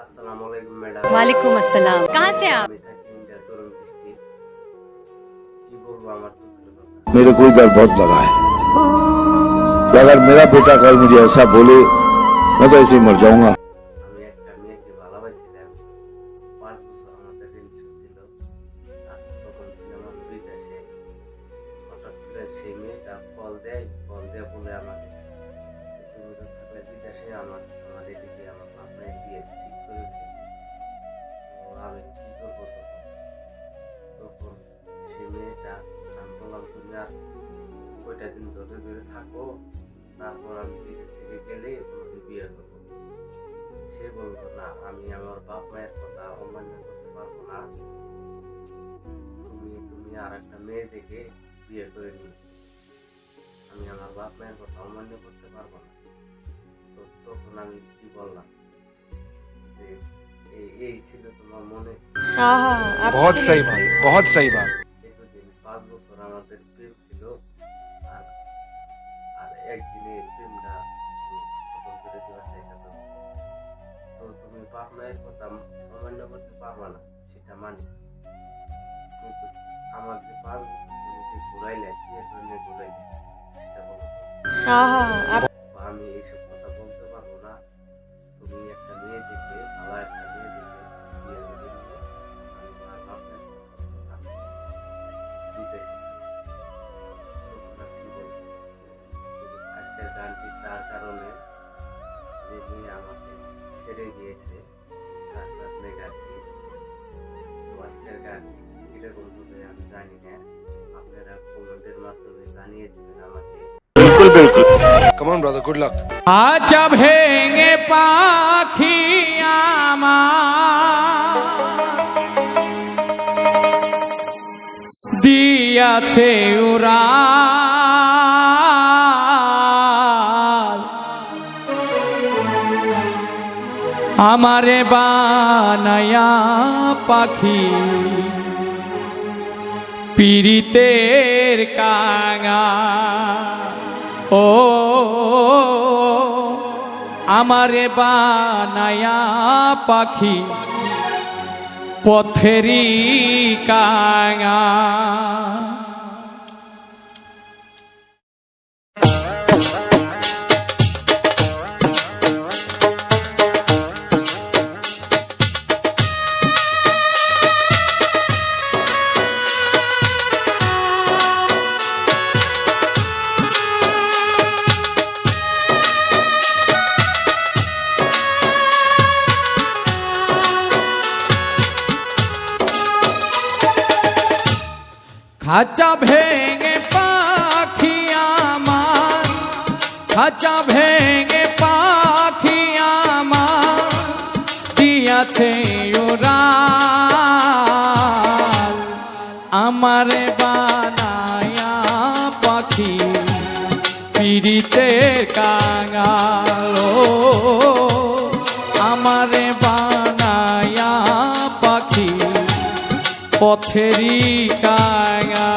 अस्सलाम वालेकुम मैडम। वालेकुम अस्सलाम। कहाँ से आप? আমি থাকি ইন্ডিয়া তরুণ সৃষ্টি। কি বলবো আমার দুঃখের কথা। मेरे को इधर बहुत लगा है कि अगर मेरा बेटा कल मुझे ऐसा बोले मैं तो ऐसे ही मर जाऊंगा। আমি একটা মেয়েকে ভালোবাসছিলাম, 5 বছর আমাদের রিলেশন ছিল। আর তখন ছিলাম আমি বিদেশে। হঠাৎ করে সেই মেয়েটা কল দেয় বলে আমাকে তুমি তো থাকলে বিদেশে আমার এদিকে আমার আপনার বিয়ে ঠিক করে দিই। তো আমি কি করবো তখন সেই মেয়েটা আমি বললাম তুমি আর কয়টা দিন ধরে থাকো, তারপর আমি বিদেশ থেকে গেলে তোমাকে বিয়ে করবো। সে বললো না, আমি আমার বাপ মায়ের কথা অমান্য করতে পারবো না, তুমি আর একটা মেয়ে দেখে বিয়ে করে নিও, আমি আমার বাপ মায়ের কথা অমান্য করতে পারবো না। তো তখন আমি কি বললাম যে এই ছিল তোমার মনে। बहुत सही बात, बहुत सही बात। এতদিন 5 বছর আমাদের প্রেম ছিল, আর আর একদিনে প্রেমটা খতম করে দেওয়ার চেষ্টা করো। তো তুমি বাপ মায়ের কথা অমান্য করতে পারবা না, সেটা মানি, কিন্তু আমার যে 5 বছর তুমি যে ঘুরাইলে, কি জন্য ঘুরাইলে সেটা বলো তো। আমি এইসব কথা বলতে পারবো না, তুমি একটা মেয়ে দেখে, ভালো একটা মেয়ে দেখে বিয়ে করে নিও, আমি তোমার বাপ মায়ের কথা দিতে। আজকের গানটি তার কারণে যে মেয়ে আমাকে ছেড়ে গিয়েছে, তার কারণে গানটি। তো আজকের গানটি কিরকম হবে আমি জানি না, আপনারা কমেন্টের মাধ্যমে জানিয়ে দেবেন আমাকে। बिल्कुल बिल्कुल। Come on brother, good luck. আচ্ছা ভেঙে পাখি আমার দিয়াছে উড়াল, আমারে বানায়া পাখি পীড়িতের কাঙা। ও আমারে বানায়া পাখি পথেরি কাঙা। খাঁচা ভেঙে পাখি আমার, খাঁচা ভেঙে পাখি আমার দিয়াছে উড়াল, আমারে বানায়া পাখি পীড়িতের কাঙাল। ও আমারে বানায়া পাখি পথেরি কাঙা।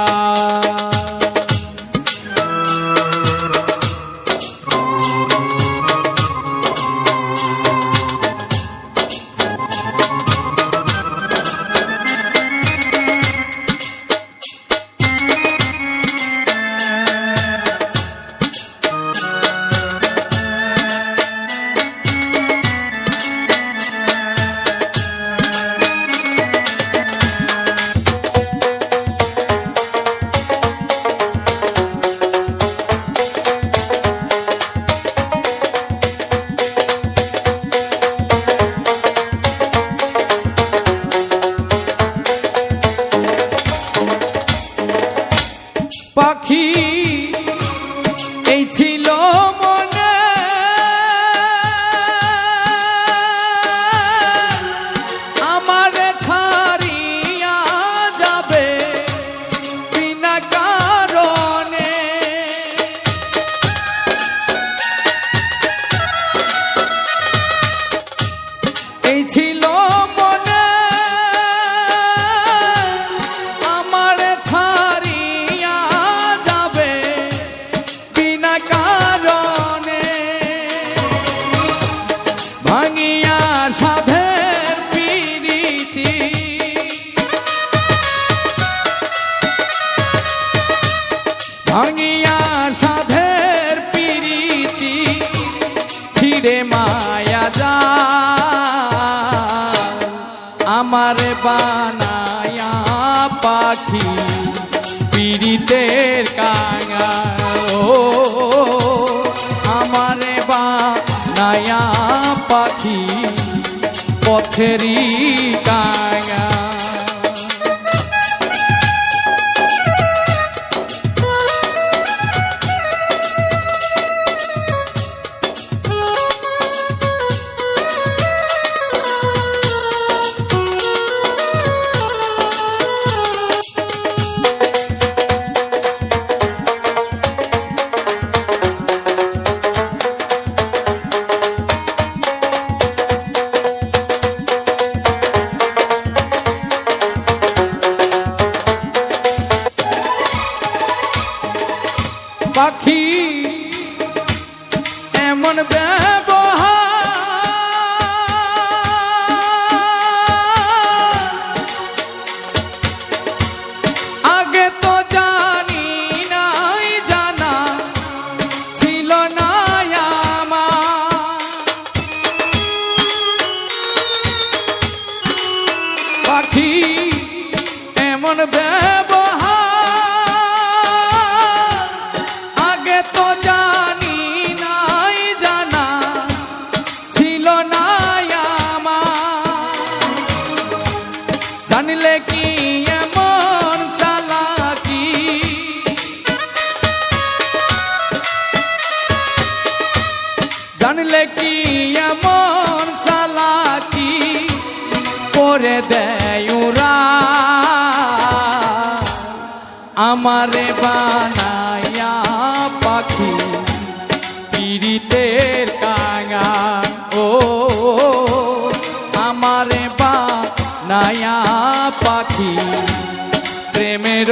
আমারে বানায়া পাখি পীড়িতের কাঙাল ও আমারে বানায়া পাখি পথেরই কাঙাল পাখি এমন ব্যবহার আগে তো জানি নাই জানা ছিল না আমার পাখি এমন ব্যবহার তো জানি নাই জানা ছিল না আমার জানলে কি এমন চালাকি জানলে কি এমন চালাকি করে দেয় ওরা আমারে বানায়া পাখি পীড়িতের কাঙাল ও আমারে বানায়া পাখি প্রেমের